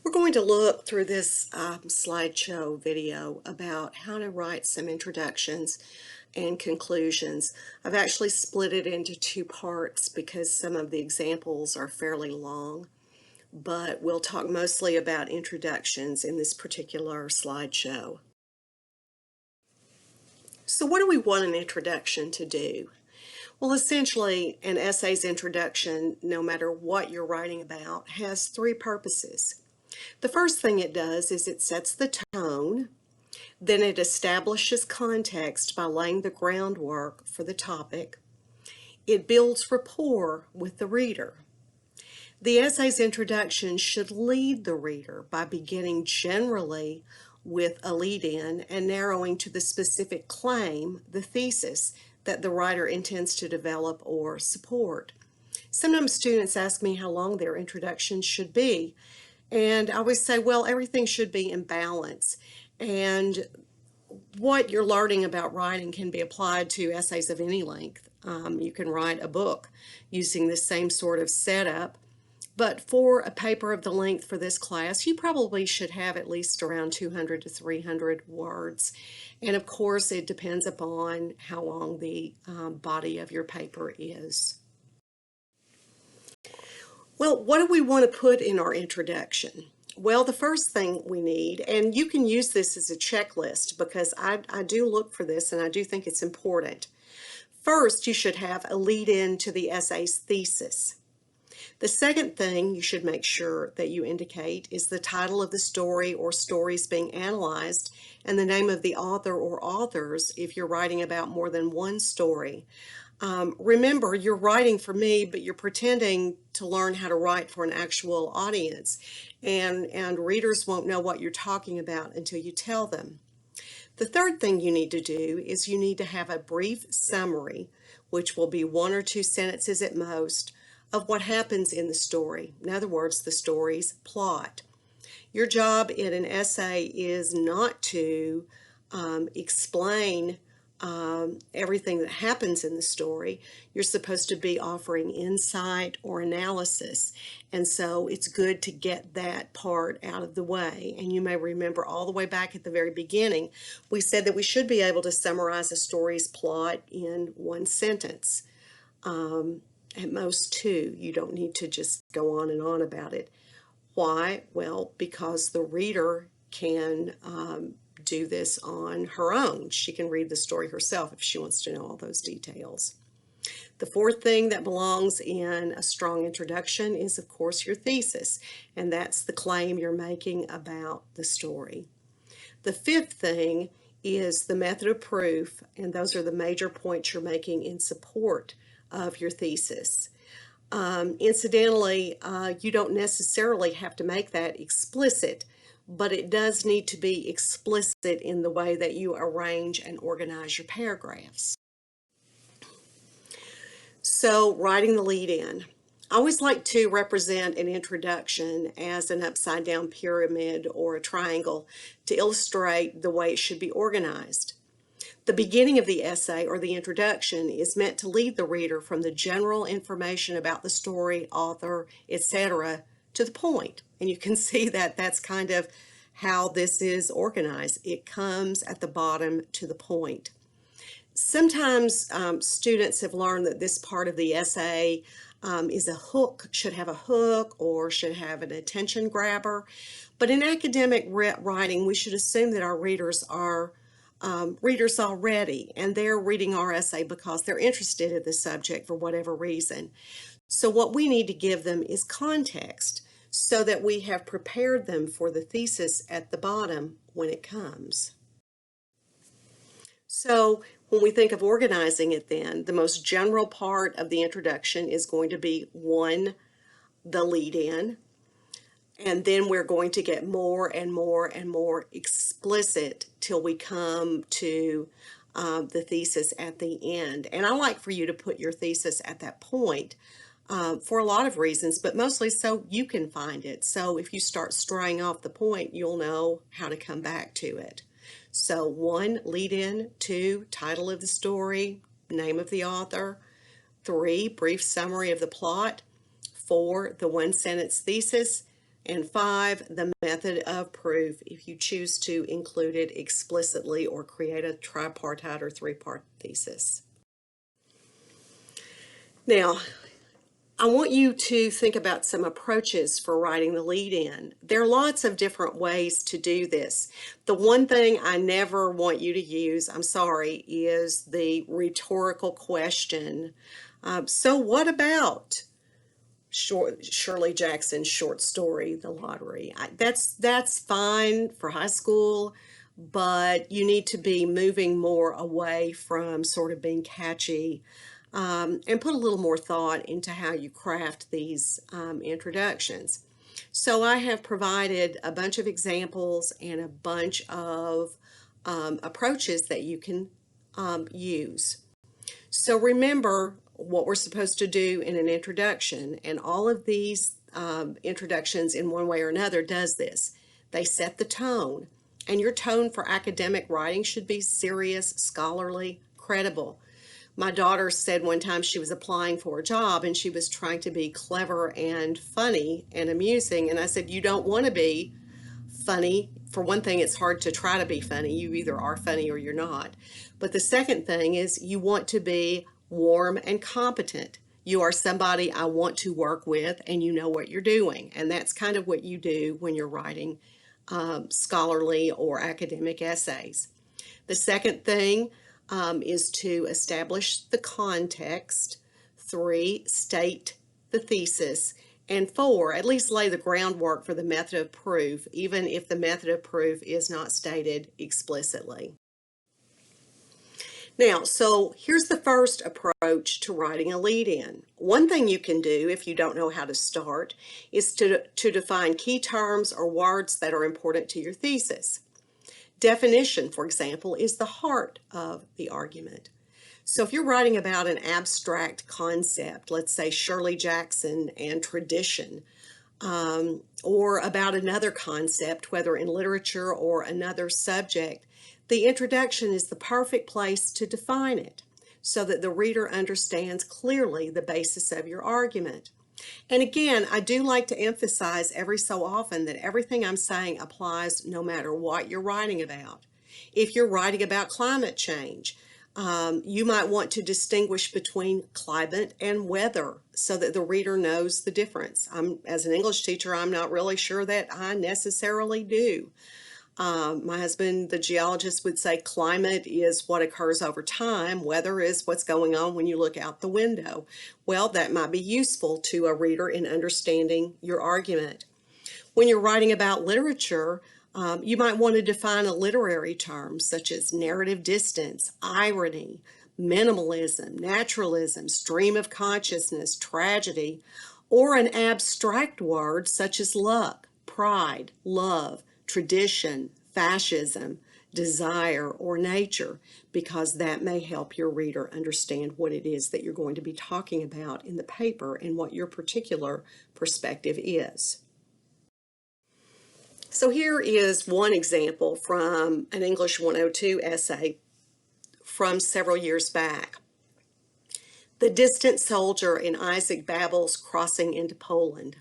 We're going to look through this slideshow video about how to write some introductions and conclusions. I've actually split it into two parts because some of the examples are fairly long, but we'll talk mostly about introductions in this particular slideshow. So what do we want an introduction to do? Well, essentially, an essay's introduction, no matter what you're writing about, has three purposes. The first thing it does is it sets the tone, then it establishes context by laying the groundwork for the topic. It builds rapport with the reader. The essay's introduction should lead the reader by beginning generally with a lead-in and narrowing to the specific claim, the thesis, that the writer intends to develop or support. Sometimes students ask me how long their introduction should be. And I always say, well, everything should be in balance. And what you're learning about writing can be applied to essays of any length. You can write a book using the same sort of setup. But for a paper of the length for this class, you probably should have at least around 200 to 300 words. And of course, it depends upon how long the body of your paper is. Well, what do we want to put in our introduction? Well, the first thing we need, and you can use this as a checklist because I do look for this and I do think it's important. First, you should have a lead-in to the essay's thesis. The second thing you should make sure that you indicate is the title of the story or stories being analyzed and the name of the author or authors if you're writing about more than one story. Remember, you're writing for me, but you're pretending to learn how to write for an actual audience, and readers won't know what you're talking about until you tell them. The third thing you need to do is you need to have a brief summary, which will be 1 or 2 sentences at most, of what happens in the story. In other words, the story's plot. Your job in an essay is not to explain everything that happens in the story. You're supposed to be offering insight or analysis, and so it's good to get that part out of the way. And you may remember all the way back at the very beginning, we said that we should be able to summarize a story's plot in 1 sentence, at most 2. You don't need to just go on and on about it. Why? Well, because the reader can do this on her own. She can read the story herself if she wants to know all those details. The fourth thing that belongs in a strong introduction is, of course, your thesis, and that's the claim you're making about the story. The fifth thing is the method of proof, and those are the major points you're making in support of your thesis. Incidentally, you don't necessarily have to make that explicit, but it does need to be explicit in the way that you arrange and organize your paragraphs. So, writing the lead-in. I always like to represent an introduction as an upside-down pyramid or a triangle to illustrate the way it should be organized. The beginning of the essay or the introduction is meant to lead the reader from the general information about the story, author, etc., to the point. And you can see that that's kind of how this is organized. It comes at the bottom to the point. Sometimes students have learned that this part of the essay is a hook, should have a hook or should have an attention grabber. But in academic writing, we should assume that our readers are readers already, and they're reading our essay because they're interested in the subject for whatever reason. So what we need to give them is context so that we have prepared them for the thesis at the bottom when it comes. So when we think of organizing it then, the most general part of the introduction is going to be 1, the lead-in, and then we're going to get more and more and more explicit till we come to the thesis at the end. And I like for you to put your thesis at that point for a lot of reasons, but mostly so you can find it. So if you start straying off the point, you'll know how to come back to it. So 1, lead-in, 2, title of the story, name of the author, 3, brief summary of the plot, 4, the 1-sentence thesis, And 5, the method of proof, if you choose to include it explicitly or create a tripartite or three-part thesis. Now, I want you to think about some approaches for writing the lead-in. There are lots of different ways to do this. The one thing I never want you to use, I'm sorry, is the rhetorical question. So what about Shirley Jackson's short story, The Lottery? That's fine for high school, but you need to be moving more away from sort of being catchy, and put a little more thought into how you craft these introductions. So I have provided a bunch of examples and a bunch of approaches that you can use. So remember what we're supposed to do in an introduction, and all of these introductions in one way or another does this. They set the tone, and your tone for academic writing should be serious, scholarly, credible. My daughter said one time she was applying for a job and she was trying to be clever and funny and amusing, and I said, you don't want to be funny. For one thing, it's hard to try to be funny. You either are funny or you're not. But the second thing is you want to be warm and competent. You are somebody I want to work with and you know what you're doing. And that's kind of what you do when you're writing scholarly or academic essays. The second thing is to establish the context. 3, state the thesis. And 4, at least lay the groundwork for the method of proof, even if the method of proof is not stated explicitly. Now, so here's the first approach to writing a lead-in. One thing you can do if you don't know how to start is to define key terms or words that are important to your thesis. Definition, for example, is the heart of the argument. So if you're writing about an abstract concept, let's say Shirley Jackson and tradition, or about another concept, whether in literature or another subject, the introduction is the perfect place to define it so that the reader understands clearly the basis of your argument. And again, I do like to emphasize every so often that everything I'm saying applies no matter what you're writing about. If you're writing about climate change, you might want to distinguish between climate and weather so that the reader knows the difference. As an English teacher, I'm not really sure that I necessarily do. My husband, the geologist, would say climate is what occurs over time. Weather is what's going on when you look out the window. Well, that might be useful to a reader in understanding your argument. When you're writing about literature, you might want to define a literary term such as narrative distance, irony, minimalism, naturalism, stream of consciousness, tragedy, or an abstract word such as luck, pride, love, tradition, fascism, desire, or nature, because that may help your reader understand what it is that you're going to be talking about in the paper and what your particular perspective is. So here is one example from an English 102 essay from several years back. The distant soldier in Isaac Babel's Crossing into Poland.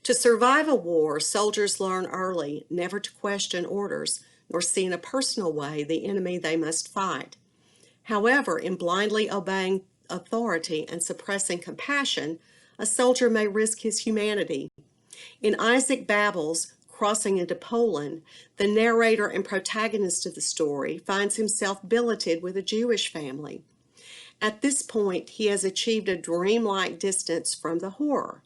To survive a war, soldiers learn early never to question orders, nor see in a personal way the enemy they must fight. However, in blindly obeying authority and suppressing compassion, a soldier may risk his humanity. In Isaac Babel's Crossing into Poland, the narrator and protagonist of the story finds himself billeted with a Jewish family. At this point, he has achieved a dreamlike distance from the horror.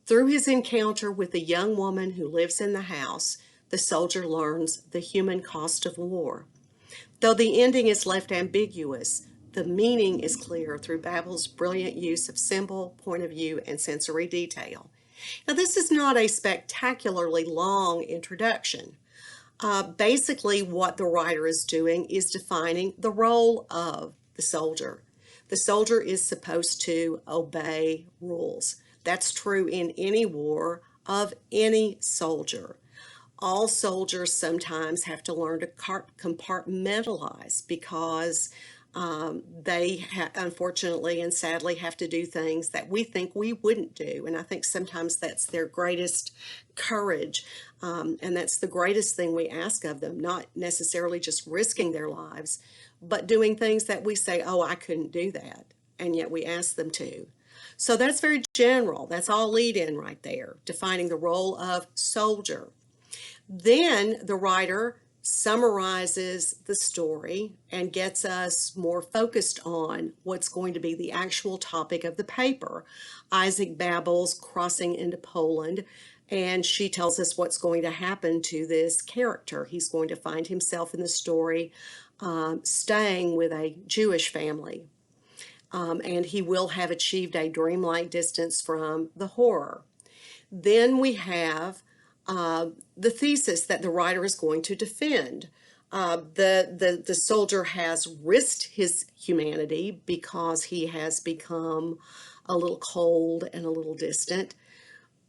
Through his encounter with the young woman who lives in the house, the soldier learns the human cost of war. Though the ending is left ambiguous, the meaning is clear through Babel's brilliant use of symbol, point of view, and sensory detail. Now, this is not a spectacularly long introduction. Basically, what the writer is doing is defining the role of the soldier. The soldier is supposed to obey rules. That's true in any war of any soldier. All soldiers sometimes have to learn to compartmentalize because They unfortunately and sadly have to do things that we think we wouldn't do. And I think sometimes that's their greatest courage. And that's the greatest thing we ask of them, not necessarily just risking their lives, but doing things that we say, oh, I couldn't do that. And yet we ask them to. So that's very general. That's all lead in right there, defining the role of soldier. Then the writer summarizes the story and gets us more focused on what's going to be the actual topic of the paper. Isaac babbles crossing into Poland, and she tells us what's going to happen to this character. He's going to find himself in the story staying with a Jewish family, and he will have achieved a dreamlike distance from the horror. Then we have the thesis that the writer is going to defend. The soldier has risked his humanity because he has become a little cold and a little distant,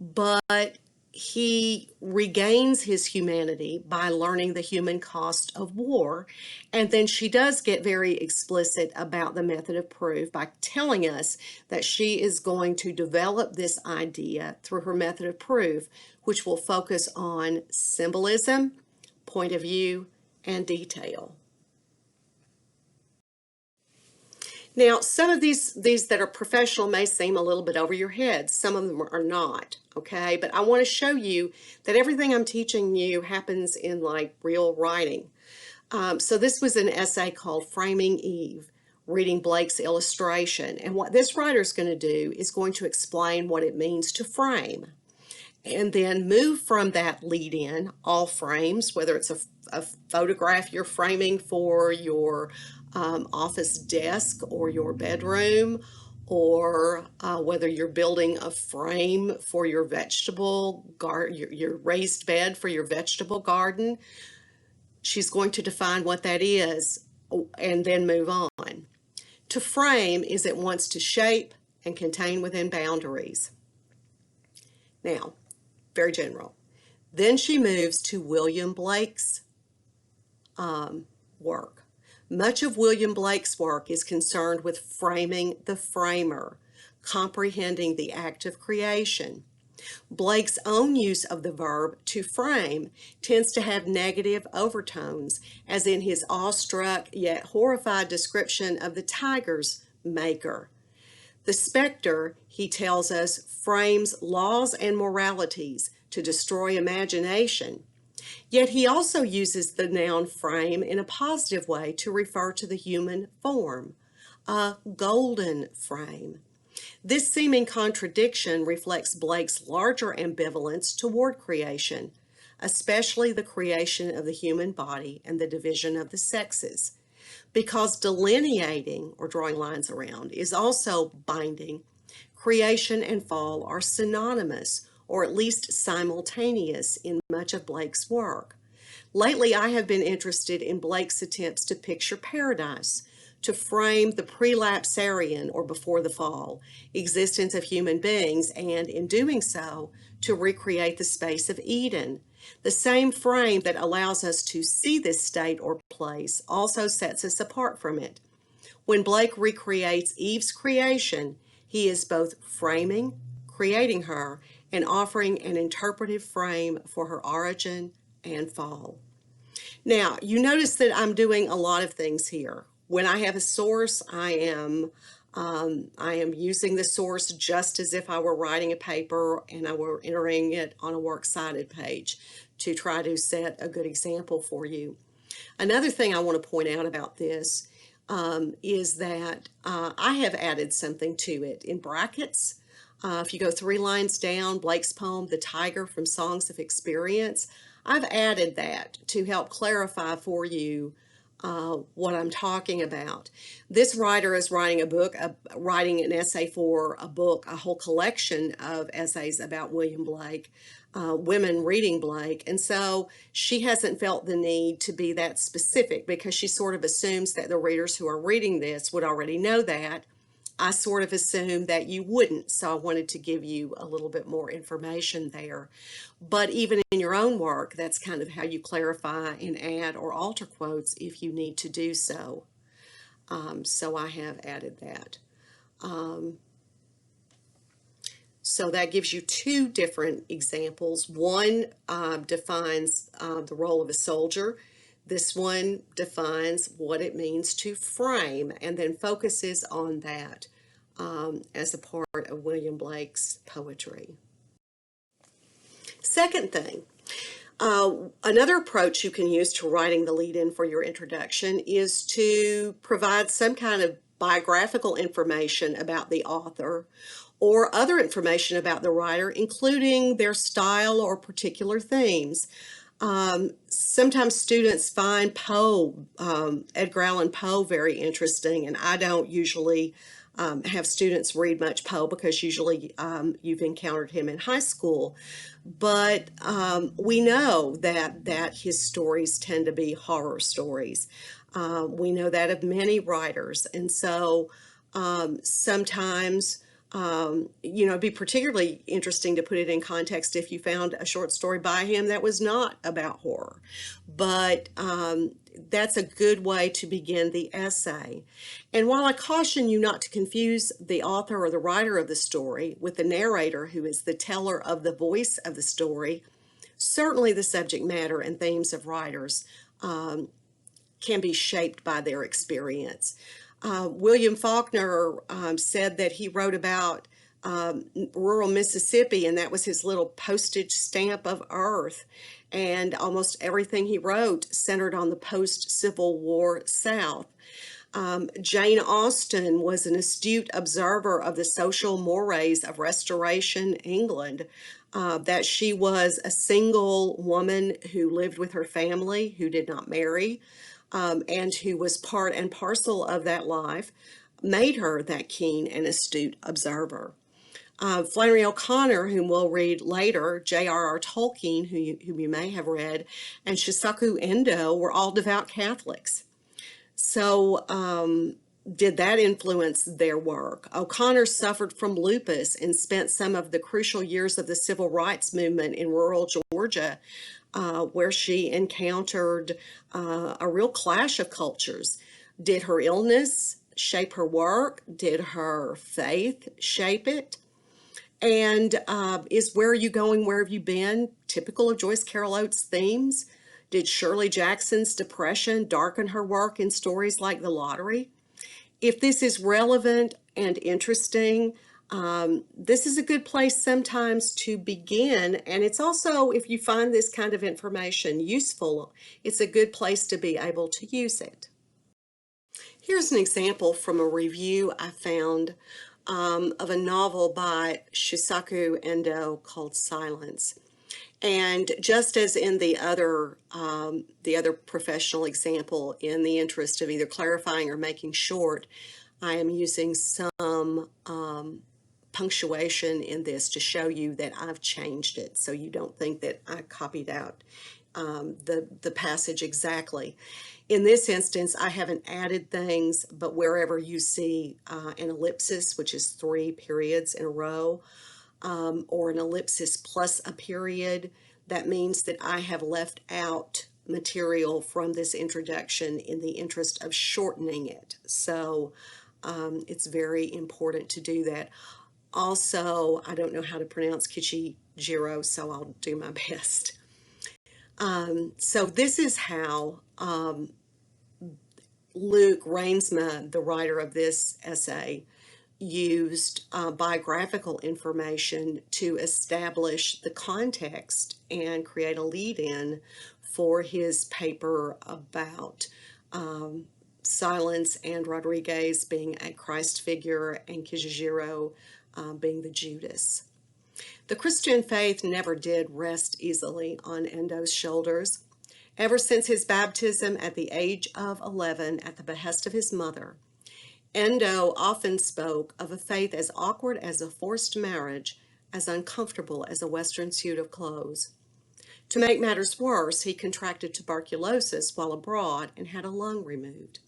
but he regains his humanity by learning the human cost of war. And then she does get very explicit about the method of proof by telling us that she is going to develop this idea through her method of proof, which will focus on symbolism, point of view, and detail. Now, some of these that are professional may seem a little bit over your head. Some of them are not, okay? But I want to show you that everything I'm teaching you happens in like real writing. So this was an essay called Framing Eve, reading Blake's illustration. And what this writer is going to do is going to explain what it means to frame, and then move from that lead in, all frames, whether it's a photograph you're framing for your office desk or your bedroom, or whether you're building a frame for your vegetable garden, your raised bed for your vegetable garden. She's going to define what that is and then move on. To frame is at once to shape and contain within boundaries. Now, very general. Then she moves to William Blake's work. Much of William Blake's work is concerned with framing the framer, comprehending the act of creation. Blake's own use of the verb to frame tends to have negative overtones, as in his awestruck yet horrified description of the tiger's maker. The specter, he tells us, frames laws and moralities to destroy imagination. Yet he also uses the noun frame in a positive way to refer to the human form, a golden frame. This seeming contradiction reflects Blake's larger ambivalence toward creation, especially the creation of the human body and the division of the sexes. Because delineating, or drawing lines around, is also binding, creation and fall are synonymous, or at least simultaneous, in much of Blake's work. Lately, I have been interested in Blake's attempts to picture paradise, to frame the prelapsarian, or before the fall, existence of human beings, and in doing so, to recreate the space of Eden. The same frame that allows us to see this state or place also sets us apart from it. When Blake recreates Eve's creation, he is both framing, creating her, and offering an interpretive frame for her origin and fall. Now, you notice that I'm doing a lot of things here. When I have a source, I am using the source just as if I were writing a paper and I were entering it on a works cited page to try to set a good example for you. Another thing I want to point out about this is that I have added something to it in brackets. If you go 3 lines down, Blake's poem, The Tiger from Songs of Experience, I've added that to help clarify for you what I'm talking about. This writer is writing a book, writing an essay for a book, a whole collection of essays about William Blake, women reading Blake, and so she hasn't felt the need to be that specific because she sort of assumes that the readers who are reading this would already know that. I sort of assumed that you wouldn't, so I wanted to give you a little bit more information there. But even in your own work, that's kind of how you clarify and add or alter quotes if you need to do so. So I have added that. So that gives you two different examples. One defines the role of a soldier. This one defines what it means to frame and then focuses on that as a part of William Blake's poetry. Second thing, another approach you can use to writing the lead-in for your introduction is to provide some kind of biographical information about the author or other information about the writer, including their style or particular themes. Sometimes students find Poe, Edgar Allan Poe, very interesting, and I don't usually have students read much Poe because usually you've encountered him in high school. But we know that his stories tend to be horror stories. We know that of many writers, and so sometimes it'd be particularly interesting to put it in context if you found a short story by him that was not about horror. But that's a good way to begin the essay. And while I caution you not to confuse the author or the writer of the story with the narrator, who is the teller of the voice of the story, certainly the subject matter and themes of writers can be shaped by their experience. William Faulkner said that he wrote about rural Mississippi, and that was his little postage stamp of earth. And almost everything he wrote centered on the post-Civil War South. Jane Austen was an astute observer of the social mores of Restoration England, that she was a single woman who lived with her family, who did not marry, and who was part and parcel of that life, made her that keen and astute observer. Flannery O'Connor, whom we'll read later, J.R.R. Tolkien, whom you may have read, and Shisaku Endo were all devout Catholics. So did that influence their work? O'Connor suffered from lupus and spent some of the crucial years of the civil rights movement in rural Georgia, where she encountered a real clash of cultures. Did her illness shape her work? Did her faith shape it? And is Where Are You Going, Where Have You Been typical of Joyce Carol Oates' themes? Did Shirley Jackson's depression darken her work in stories like The Lottery? If this is relevant and interesting, this is a good place sometimes to begin. And it's also, if you find this kind of information useful, it's a good place to be able to use it. Here's an example from a review I found of a novel by Shisaku Endo called Silence. And just as in the other professional example, in the interest of either clarifying or making short, I am using some punctuation in this to show you that I've changed it, so you don't think that I copied out the passage exactly. In this instance, I haven't added things, but wherever you see an ellipsis, which is 3 periods in a row, or an ellipsis plus a period, that means that I have left out material from this introduction in the interest of shortening it. So it's very important to do that. Also, I don't know how to pronounce Kichijiro, so I'll do my best. So this is how Luke Rainsma, the writer of this essay, used biographical information to establish the context and create a lead-in for his paper about Silence and Rodriguez being a Christ figure and Kijijiro being the Judas. The Christian faith never did rest easily on Endo's shoulders. Ever since his baptism at the age of 11 at the behest of his mother, Endo often spoke of a faith as awkward as a forced marriage, as uncomfortable as a Western suit of clothes. To make matters worse, he contracted tuberculosis while abroad and had a lung removed.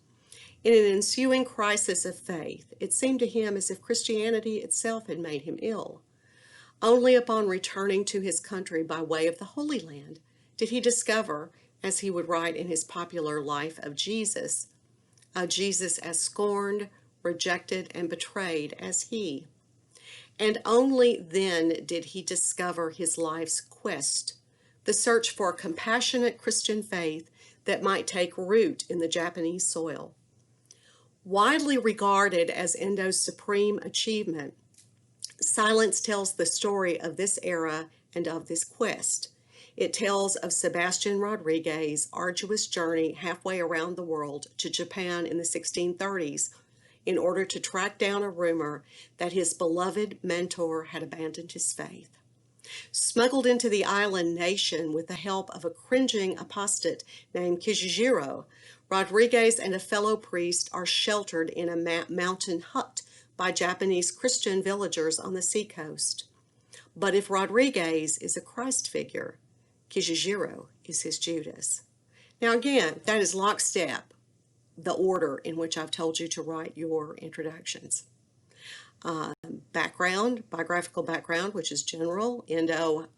In an ensuing crisis of faith, it seemed to him as if Christianity itself had made him ill. Only upon returning to his country by way of the Holy Land did he discover, as he would write in his popular Life of Jesus, Jesus as scorned, rejected, and betrayed as he. And only then did he discover his life's quest, the search for a compassionate Christian faith that might take root in the Japanese soil. Widely regarded as Endo's supreme achievement, Silence tells the story of this era and of this quest. It tells of Sebastian Rodriguez's arduous journey halfway around the world to Japan in the 1630s in order to track down a rumor that his beloved mentor had abandoned his faith. Smuggled into the island nation with the help of a cringing apostate named Kijijiro, Rodriguez and a fellow priest are sheltered in a mountain hut by Japanese Christian villagers on the seacoast. But if Rodriguez is a Christ figure, Kijijiro is his Judas. Now again, that is lockstep, the order in which I've told you to write your introductions. Biographical background, which is general. Endo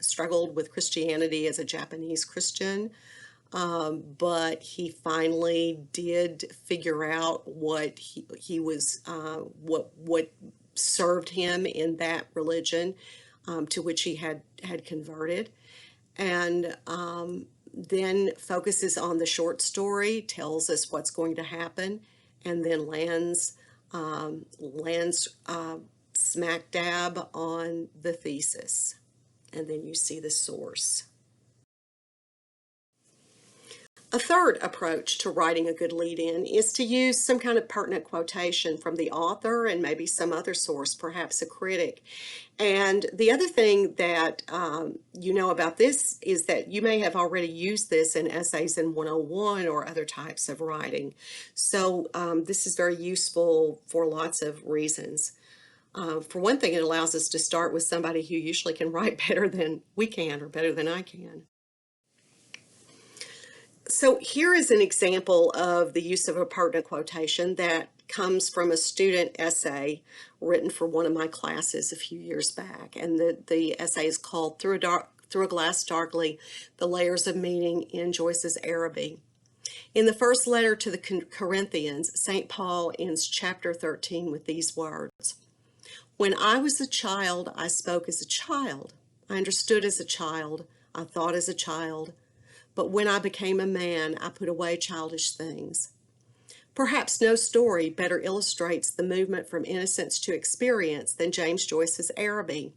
struggled with Christianity as a Japanese Christian, but he finally did figure out what he was, what served him in that religion to which he had converted, and then focuses on the short story, tells us what's going to happen, and then lands smack dab on the thesis, and then you see the source. A third approach to writing a good lead-in is to use some kind of pertinent quotation from the author and maybe some other source, perhaps a critic. And the other thing that you know about this is that you may have already used this in essays in 101 or other types of writing. So this is very useful for lots of reasons. For one thing, it allows us to start with somebody who usually can write better than we can or better than I can. So here is an example of the use of a pertinent quotation that comes from a student essay written for one of my classes a few years back. And the essay is called Through a Glass Darkly, The Layers of Meaning in Joyce's Araby. In the first letter to the Corinthians, St. Paul ends chapter 13 with these words: "When I was a child, I spoke as a child. I understood as a child. I thought as a child. But when I became a man, I put away childish things." Perhaps no story better illustrates the movement from innocence to experience than James Joyce's Araby.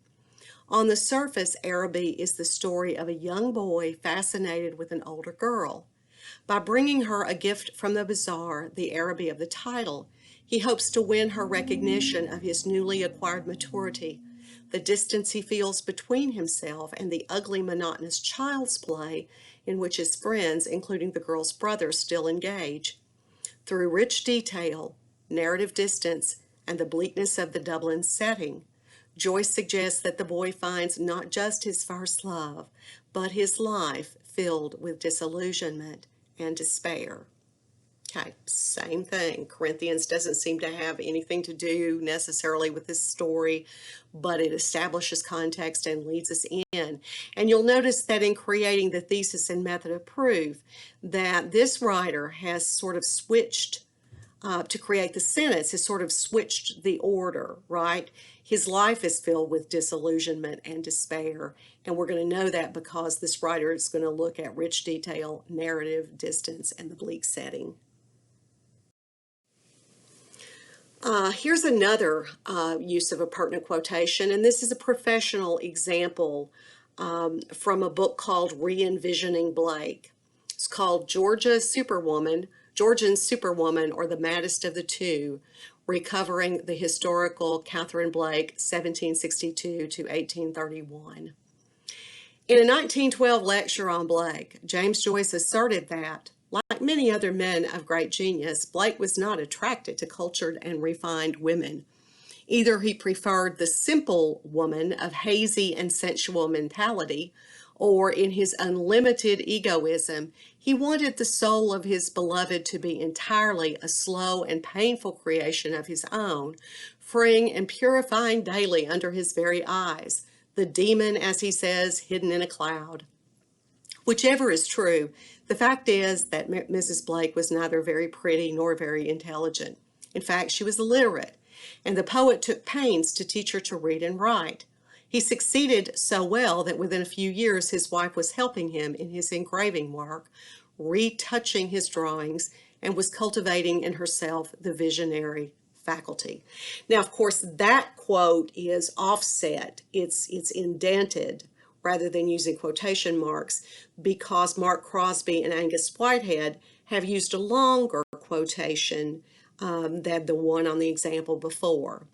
On the surface, Araby is the story of a young boy fascinated with an older girl. By bringing her a gift from the bazaar, the Araby of the title, he hopes to win her recognition of his newly acquired maturity, the distance he feels between himself and the ugly, monotonous child's play in which his friends, including the girl's brother, still engage. Through rich detail, narrative distance, and the bleakness of the Dublin setting, Joyce suggests that the boy finds not just his first love, but his life filled with disillusionment and despair. Okay, same thing. Corinthians doesn't seem to have anything to do necessarily with this story, but it establishes context and leads us in. And you'll notice that in creating the thesis and method of proof, that this writer has sort of switched to create the sentence, has sort of switched the order, right? His life is filled with disillusionment and despair, and we're going to know that because this writer is going to look at rich detail, narrative, distance, and the bleak setting. Here's another use of a pertinent quotation, and this is a professional example from a book called Re-Envisioning Blake. It's called Georgian Superwoman, or The Maddest of the Two, Recovering the Historical Catherine Blake, 1762 to 1831. In a 1912 lecture on Blake, James Joyce asserted that, like many other men of great genius, Blake was not attracted to cultured and refined women. Either he preferred the simple woman of hazy and sensual mentality, or in his unlimited egoism, he wanted the soul of his beloved to be entirely a slow and painful creation of his own, freeing and purifying daily under his very eyes, the demon, as he says, hidden in a cloud. Whichever is true, the fact is that Mrs. Blake was neither very pretty nor very intelligent. In fact, she was illiterate, and the poet took pains to teach her to read and write. He succeeded so well that within a few years his wife was helping him in his engraving work, retouching his drawings, and was cultivating in herself the visionary faculty. Now, of course, that quote is offset. It's indented rather than using quotation marks because Mark Crosby and Angus Whitehead have used a longer quotation than the one on the example before.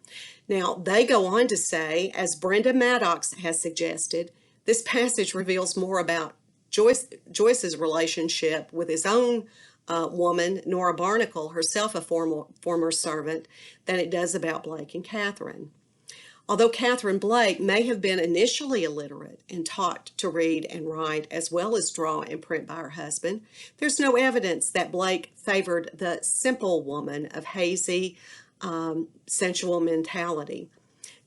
Now, they go on to say, as Brenda Maddox has suggested, this passage reveals more about Joyce's relationship with his own woman, Nora Barnacle, herself a former servant, than it does about Blake and Catherine. Although Catherine Blake may have been initially illiterate and taught to read and write as well as draw and print by her husband, there's no evidence that Blake favored the simple woman of hazy, sensual mentality.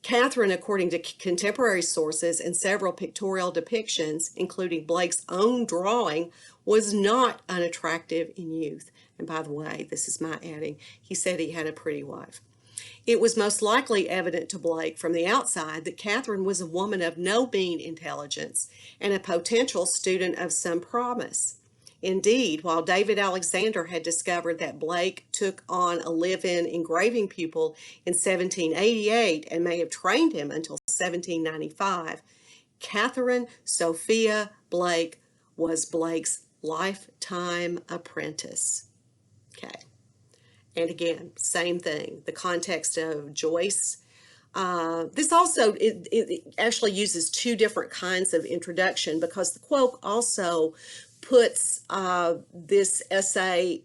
Catherine, according to contemporary sources and several pictorial depictions, including Blake's own drawing, was not unattractive in youth. And by the way, this is my adding, he said he had a pretty wife. It was most likely evident to Blake from the outside that Catherine was a woman of no mean intelligence and a potential student of some promise. Indeed, while David Alexander had discovered that Blake took on a live-in engraving pupil in 1788 and may have trained him until 1795, Catherine Sophia Blake was Blake's lifetime apprentice. Okay. And again, same thing, the context of Joyce. This also, it actually uses two different kinds of introduction because the quote also puts this essay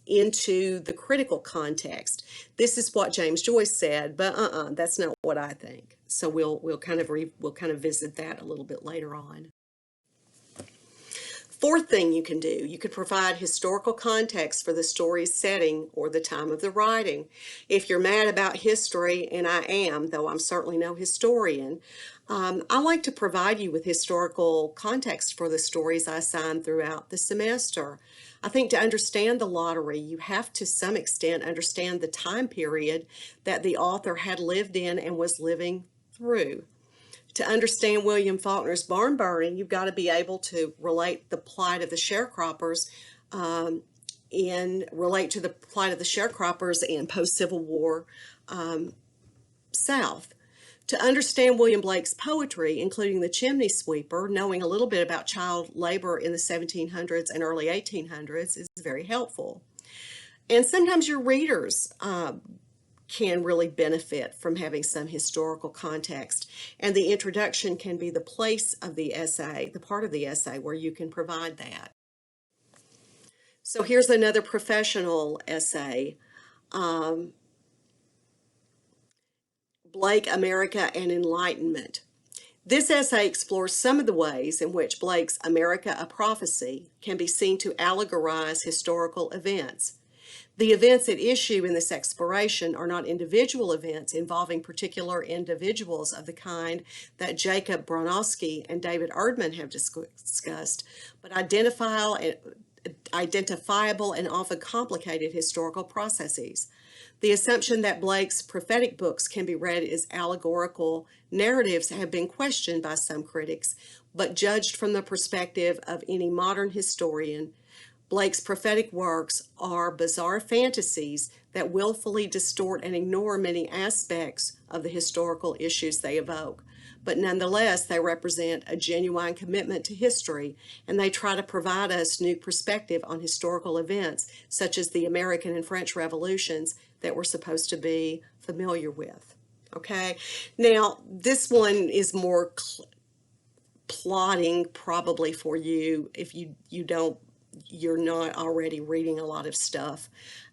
into the critical context. This is what James Joyce said, but that's not what I think. So we'll kind of visit that a little bit later on. Fourth thing you can do, you could provide historical context for the story's setting or the time of the writing. If you're mad about history, and I am, though I'm certainly no historian, I like to provide you with historical context for the stories I assign throughout the semester. I think to understand the lottery, you have to some extent understand the time period that the author had lived in and was living through. To understand William Faulkner's barn burning, you've got to be able to relate the plight of the sharecroppers in post-Civil War South. To understand William Blake's poetry, including The Chimney Sweeper, knowing a little bit about child labor in the 1700s and early 1800s is very helpful. And sometimes your readers can really benefit from having some historical context. And the introduction can be the place of the essay, the part of the essay where you can provide that. So here's another professional essay. Blake, America, and Enlightenment. This essay explores some of the ways in which Blake's America, a Prophecy can be seen to allegorize historical events. The events at issue in this exploration are not individual events involving particular individuals of the kind that Jacob Bronowski and David Erdman have discussed, but identifiable and often complicated historical processes. The assumption that Blake's prophetic books can be read as allegorical narratives have been questioned by some critics, but judged from the perspective of any modern historian, Blake's prophetic works are bizarre fantasies that willfully distort and ignore many aspects of the historical issues they evoke. But nonetheless, they represent a genuine commitment to history, and they try to provide us new perspective on historical events, such as the American and French revolutions that we're supposed to be familiar with. Okay, now this one is more plotting probably for you if you're not already reading a lot of stuff.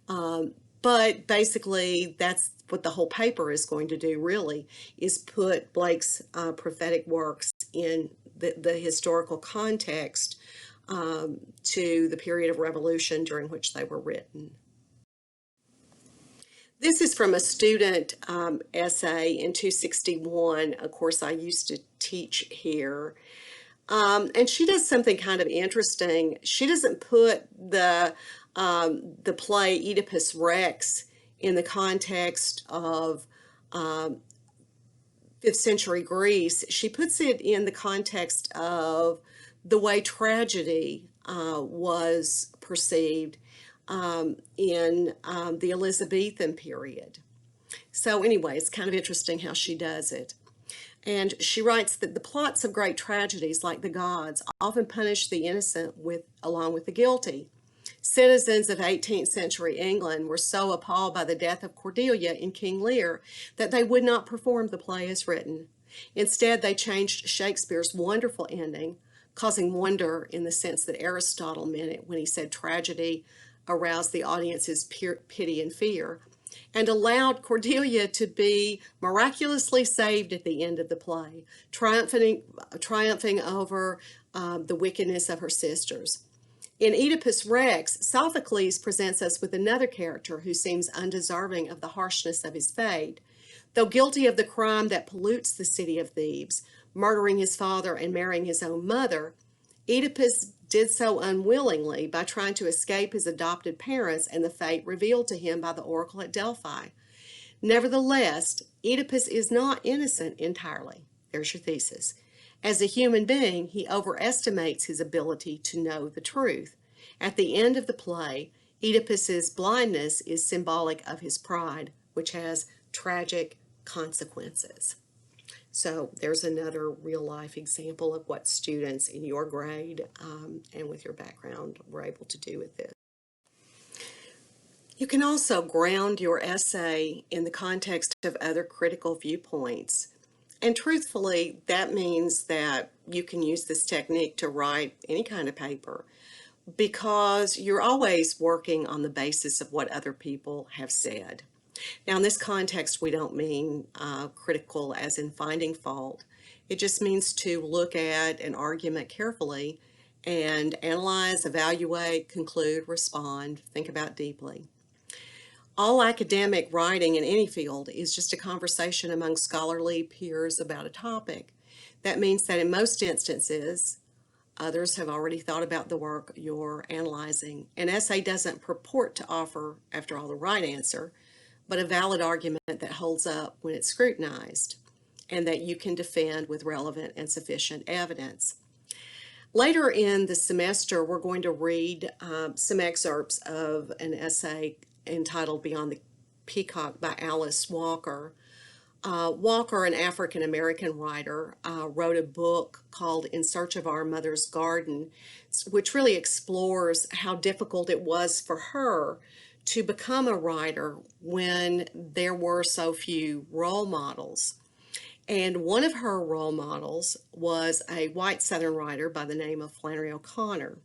But basically, that's what the whole paper is going to do, really, is put Blake's prophetic works in the historical context to the period of revolution during which they were written. This is from a student essay in 261. Of course, I used to teach here. And she does something kind of interesting. She doesn't put the play Oedipus Rex in the context of 5th century Greece. She puts it in the context of the way tragedy was perceived in the Elizabethan period. So anyway, it's kind of interesting how she does it. And she writes that the plots of great tragedies like the gods often punish the innocent along with the guilty. Citizens of 18th century England were so appalled by the death of Cordelia in King Lear that they would not perform the play as written. Instead, they changed Shakespeare's wonderful ending, causing wonder in the sense that Aristotle meant it when he said tragedy aroused the audience's pity and fear, and allowed Cordelia to be miraculously saved at the end of the play, triumphing over the wickedness of her sisters. In Oedipus Rex, Sophocles presents us with another character who seems undeserving of the harshness of his fate. Though guilty of the crime that pollutes the city of Thebes, murdering his father and marrying his own mother, Oedipus did so unwillingly by trying to escape his adopted parents and the fate revealed to him by the oracle at Delphi. Nevertheless, Oedipus is not innocent entirely. There's your thesis. As a human being, he overestimates his ability to know the truth. At the end of the play, Oedipus's blindness is symbolic of his pride, which has tragic consequences. So there's another real-life example of what students in your grade and with your background were able to do with this. You can also ground your essay in the context of other critical viewpoints. And truthfully, that means that you can use this technique to write any kind of paper because you're always working on the basis of what other people have said. Now, in this context, we don't mean critical as in finding fault. It just means to look at an argument carefully and analyze, evaluate, conclude, respond, think about deeply. All academic writing in any field is just a conversation among scholarly peers about a topic. That means that in most instances, others have already thought about the work you're analyzing. An essay doesn't purport to offer, after all, the right answer, but a valid argument that holds up when it's scrutinized and that you can defend with relevant and sufficient evidence. Later in the semester, we're going to read some excerpts of an essay entitled Beyond the Peacock by Alice Walker. Walker, an African-American writer, wrote a book called In Search of Our Mother's Garden, which really explores how difficult it was for her to become a writer when there were so few role models. And one of her role models was a white Southern writer by the name of Flannery O'Connor.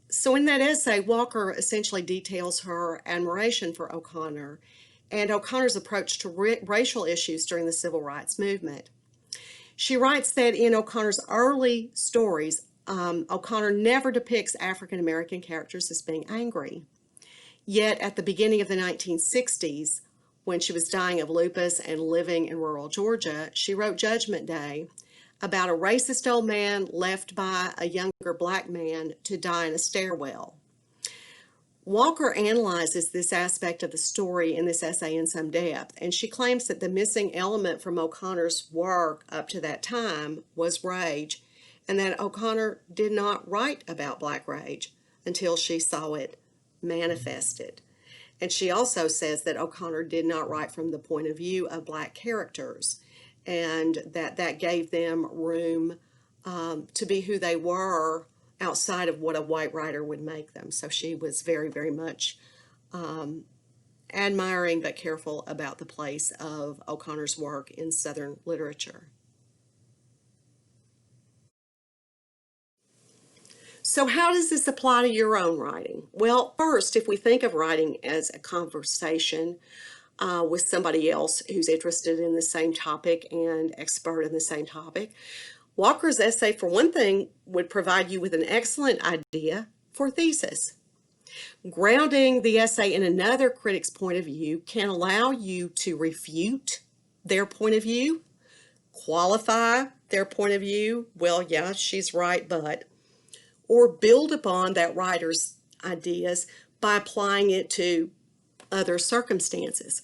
So in that essay, Walker essentially details her admiration for O'Connor and O'Connor's approach to racial issues during the Civil Rights Movement. She writes that in O'Connor's early stories, O'Connor never depicts African American characters as being angry. Yet at the beginning of the 1960s, when she was dying of lupus and living in rural Georgia, she wrote Judgment Day about a racist old man left by a younger black man to die in a stairwell. Walker analyzes this aspect of the story in this essay in some depth, and she claims that the missing element from O'Connor's work up to that time was rage, and that O'Connor did not write about black rage until she saw it manifested. And she also says that O'Connor did not write from the point of view of black characters, and that gave them room to be who they were outside of what a white writer would make them. So she was very, very much admiring but careful about the place of O'Connor's work in Southern literature. So how does this apply to your own writing? Well, first, if we think of writing as a conversation with somebody else who's interested in the same topic and expert in the same topic, Walker's essay, for one thing, would provide you with an excellent idea for a thesis. Grounding the essay in another critic's point of view can allow you to refute their point of view, qualify their point of view, well, yeah, she's right, but, or build upon that writer's ideas by applying it to other circumstances.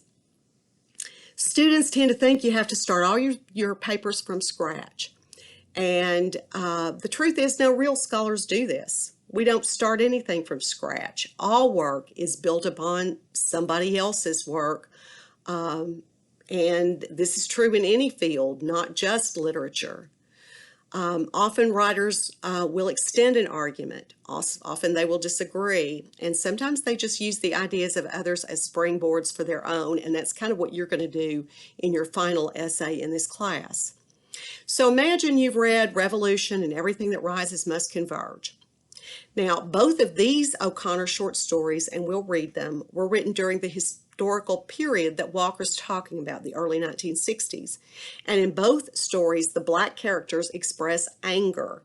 Students tend to think you have to start all your papers from scratch. And the truth is, no, real scholars do this. We don't start anything from scratch. All work is built upon somebody else's work. And this is true in any field, not just literature. Often writers will extend an argument. Often they will disagree. And sometimes they just use the ideas of others as springboards for their own. And that's kind of what you're going to do in your final essay in this class. So imagine you've read Revolution and Everything That Rises Must Converge. Now, both of these O'Connor short stories, and we'll read them, were written during the historical period that Walker's talking about, the early 1960s. And in both stories, the black characters express anger.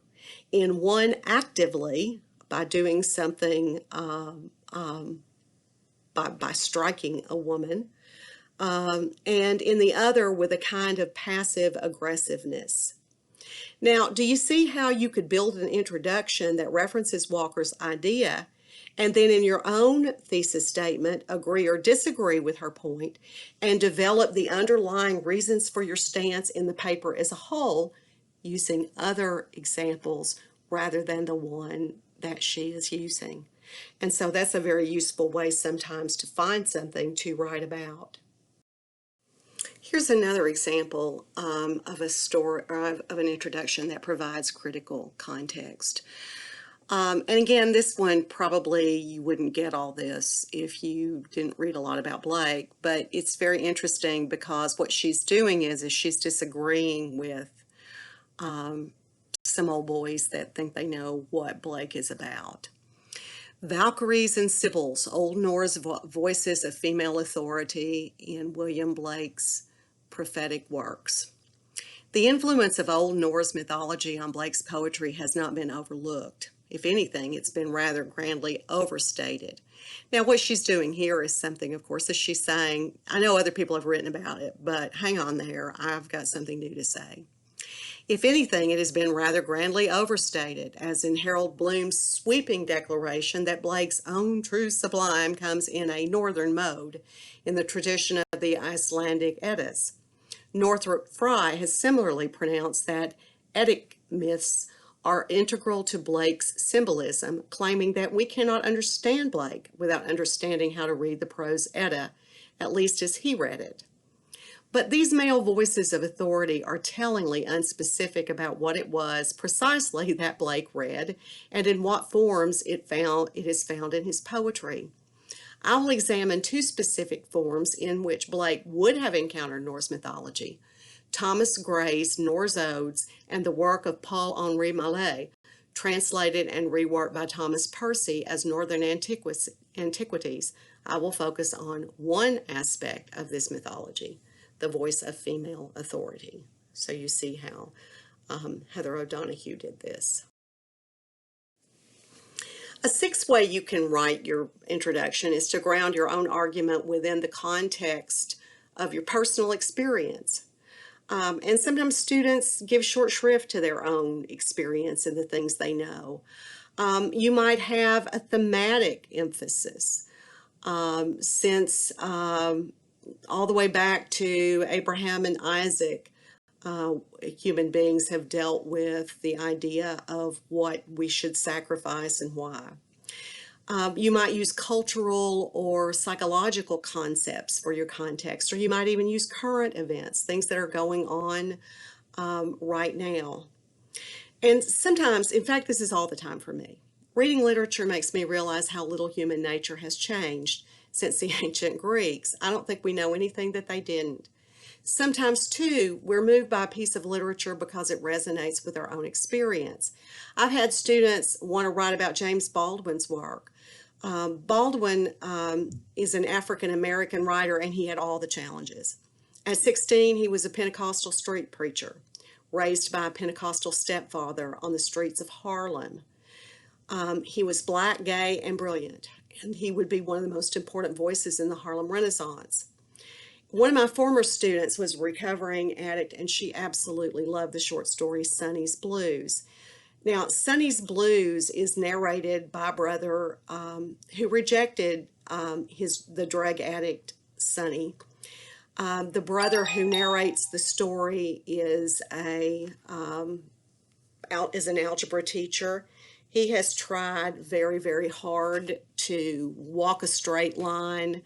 In one, actively, by doing something, by striking a woman, and in the other with a kind of passive aggressiveness. Now, do you see how you could build an introduction that references Walker's idea, and then in your own thesis statement agree or disagree with her point, and develop the underlying reasons for your stance in the paper as a whole using other examples rather than the one that she is using? And so that's a very useful way sometimes to find something to write about. Here's another example of a story, or of an introduction that provides critical context. And again, this one probably you wouldn't get all this if you didn't read a lot about Blake, but it's very interesting because what she's doing is she's disagreeing with some old boys that think they know what Blake is about. Valkyries and Sibyls, Old Norse voices of female authority in William Blake's prophetic works. The influence of Old Norse mythology on Blake's poetry has not been overlooked. If anything, it's been rather grandly overstated. Now, what she's doing here is something, of course, as she's saying, I know other people have written about it, but hang on there, I've got something new to say. If anything, it has been rather grandly overstated, as in Harold Bloom's sweeping declaration that Blake's own true sublime comes in a northern mode, in the tradition of the Icelandic Eddas. Northrop Frye has similarly pronounced that Eddic myths are integral to Blake's symbolism, claiming that we cannot understand Blake without understanding how to read the prose Edda, at least as he read it. But these male voices of authority are tellingly unspecific about what it was precisely that Blake read and in what forms it is found in his poetry. I will examine two specific forms in which Blake would have encountered Norse mythology: Thomas Gray's Norse Odes and the work of Paul-Henri Mallet, translated and reworked by Thomas Percy as Northern Antiquities. I will focus on one aspect of this mythology, the voice of female authority. So you see how Heather O'Donoghue did this. A sixth way you can write your introduction is to ground your own argument within the context of your personal experience. And sometimes students give short shrift to their own experience and the things they know. You might have a thematic emphasis, since all the way back to Abraham and Isaac, human beings have dealt with the idea of what we should sacrifice and why. You might use cultural or psychological concepts for your context, or you might even use current events, things that are going on right now. And sometimes, in fact, this is all the time for me. Reading literature makes me realize how little human nature has changed since the ancient Greeks. I don't think we know anything that they didn't. Sometimes, too, we're moved by a piece of literature because it resonates with our own experience. I've had students want to write about James Baldwin's work. Baldwin is an African-American writer, and he had all the challenges. At 16, he was a Pentecostal street preacher, raised by a Pentecostal stepfather on the streets of Harlem. He was black, gay, and brilliant, and he would be one of the most important voices in the Harlem Renaissance. One of my former students was a recovering addict, and she absolutely loved the short story Sonny's Blues. Now, Sonny's Blues is narrated by a brother who rejected the drug addict Sonny. The brother who narrates the story is an algebra teacher. He has tried very, very hard to walk a straight line,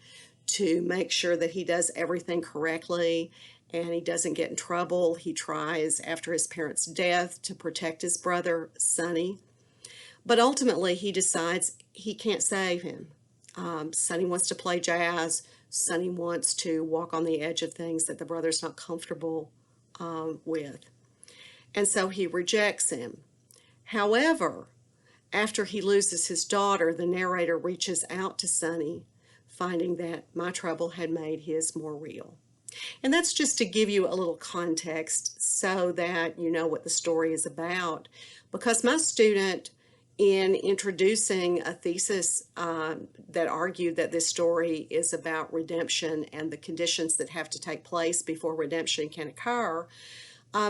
to make sure that he does everything correctly and he doesn't get in trouble. He tries, after his parents' death, to protect his brother, Sonny. But ultimately, he decides he can't save him. Sonny wants to play jazz. Sonny wants to walk on the edge of things that the brother's not comfortable with. And so he rejects him. However, after he loses his daughter, the narrator reaches out to Sonny, finding that my trouble had made his more real. And that's just to give you a little context so that you know what the story is about. Because my student, in introducing a thesis that argued that this story is about redemption and the conditions that have to take place before redemption can occur,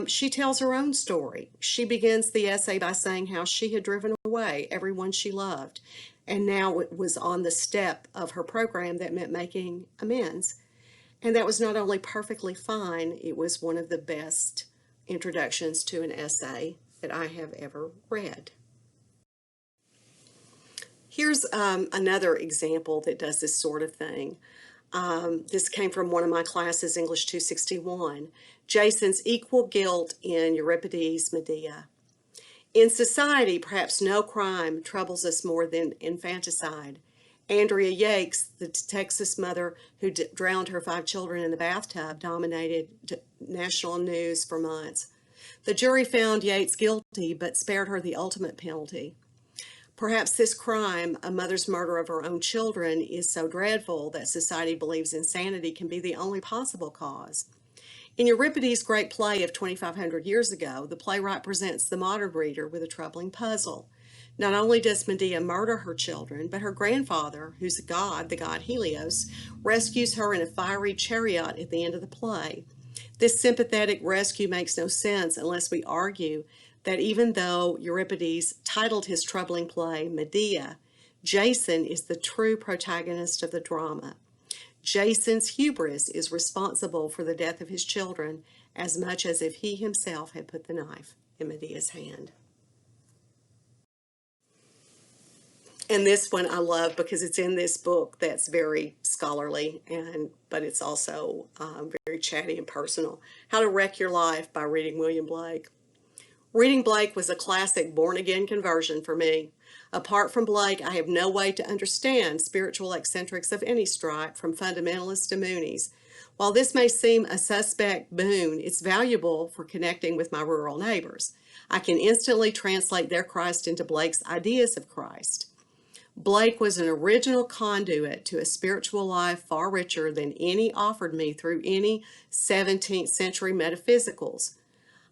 she tells her own story. She begins the essay by saying how she had driven away everyone she loved, and now it was on the step of her program that meant making amends. And that was not only perfectly fine, it was one of the best introductions to an essay that I have ever read. Here's another example that does this sort of thing. This came from one of my classes, English 261. Jason's equal guilt in Euripides' Medea. In society, perhaps no crime troubles us more than infanticide. Andrea Yates, the Texas mother who drowned her 5 children in the bathtub, dominated national news for months. The jury found Yates guilty, but spared her the ultimate penalty. Perhaps this crime, a mother's murder of her own children, is so dreadful that society believes insanity can be the only possible cause. In Euripides' great play of 2,500 years ago, the playwright presents the modern reader with a troubling puzzle. Not only does Medea murder her children, but her grandfather, who's a god, the god Helios, rescues her in a fiery chariot at the end of the play. This sympathetic rescue makes no sense unless we argue that even though Euripides titled his troubling play Medea, Jason is the true protagonist of the drama. Jason's hubris is responsible for the death of his children as much as if he himself had put the knife in Medea's hand. And this one I love because it's in this book that's very scholarly, but it's also very chatty and personal. How to Wreck Your Life by reading William Blake. Reading Blake was a classic born-again conversion for me. Apart from Blake, I have no way to understand spiritual eccentrics of any stripe, from fundamentalists to Moonies. While this may seem a suspect boon, it's valuable for connecting with my rural neighbors. I can instantly translate their Christ into Blake's ideas of Christ. Blake was an original conduit to a spiritual life far richer than any offered me through any 17th century metaphysicals.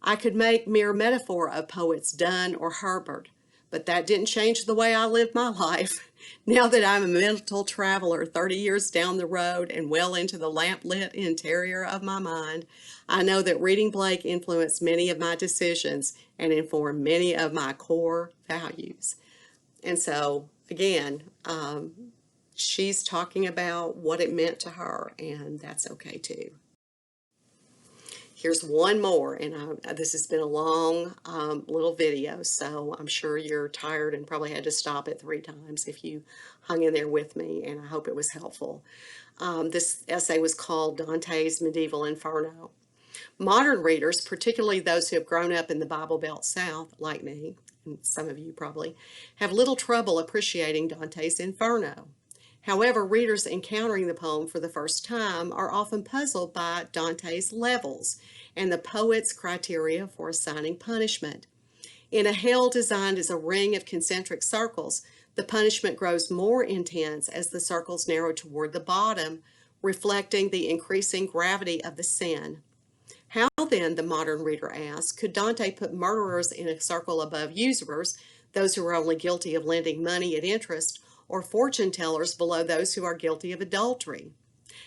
I could make mere metaphor of poets Donne or Herbert, but that didn't change the way I lived my life. Now that I'm a mental traveler 30 years down the road and well into the lamp-lit interior of my mind, I know that reading Blake influenced many of my decisions and informed many of my core values. And so, again, she's talking about what it meant to her, and that's okay too. Here's one more, and this has been a long little video, so I'm sure you're tired and probably had to stop it 3 times if you hung in there with me, and I hope it was helpful. This essay was called Dante's Medieval Inferno. Modern readers, particularly those who have grown up in the Bible Belt South, like me, and some of you probably, have little trouble appreciating Dante's Inferno. However, readers encountering the poem for the first time are often puzzled by Dante's levels and the poet's criteria for assigning punishment. In a hell designed as a ring of concentric circles, the punishment grows more intense as the circles narrow toward the bottom, reflecting the increasing gravity of the sin. How then, the modern reader asks, could Dante put murderers in a circle above usurers, those who are only guilty of lending money at interest, or fortune tellers below those who are guilty of adultery?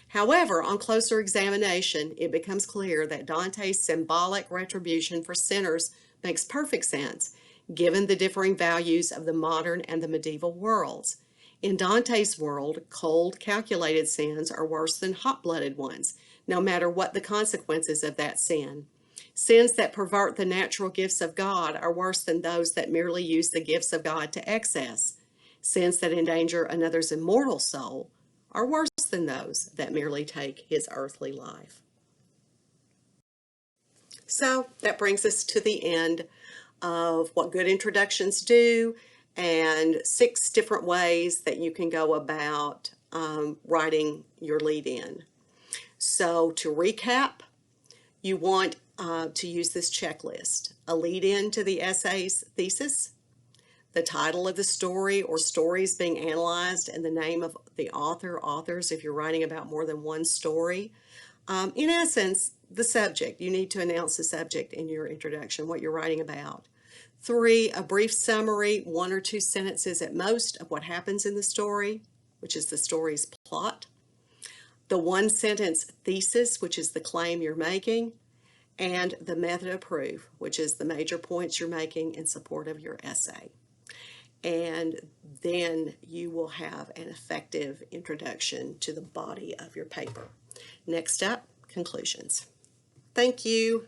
However, on closer examination, it becomes clear that Dante's symbolic retribution for sinners makes perfect sense, given the differing values of the modern and the medieval worlds. In Dante's world, cold, calculated sins are worse than hot-blooded ones, no matter what the consequences of that sin. Sins that pervert the natural gifts of God are worse than those that merely use the gifts of God to excess. Sins that endanger another's immortal soul are worse than those that merely take his earthly life. So that brings us to the end of what good introductions do and 6 different ways that you can go about writing your lead in. So to recap, you want to use this checklist: a lead in to the essay's thesis, the title of the story or stories being analyzed, and the name of the authors if you're writing about more than one story. In essence, the subject. You need to announce the subject in your introduction, what you're writing about. 3, a brief summary, 1 or 2 sentences at most, of what happens in the story, which is the story's plot. The 1-sentence thesis, which is the claim you're making, and the method of proof, which is the major points you're making in support of your essay. And then you will have an effective introduction to the body of your paper. Next up, conclusions. Thank you.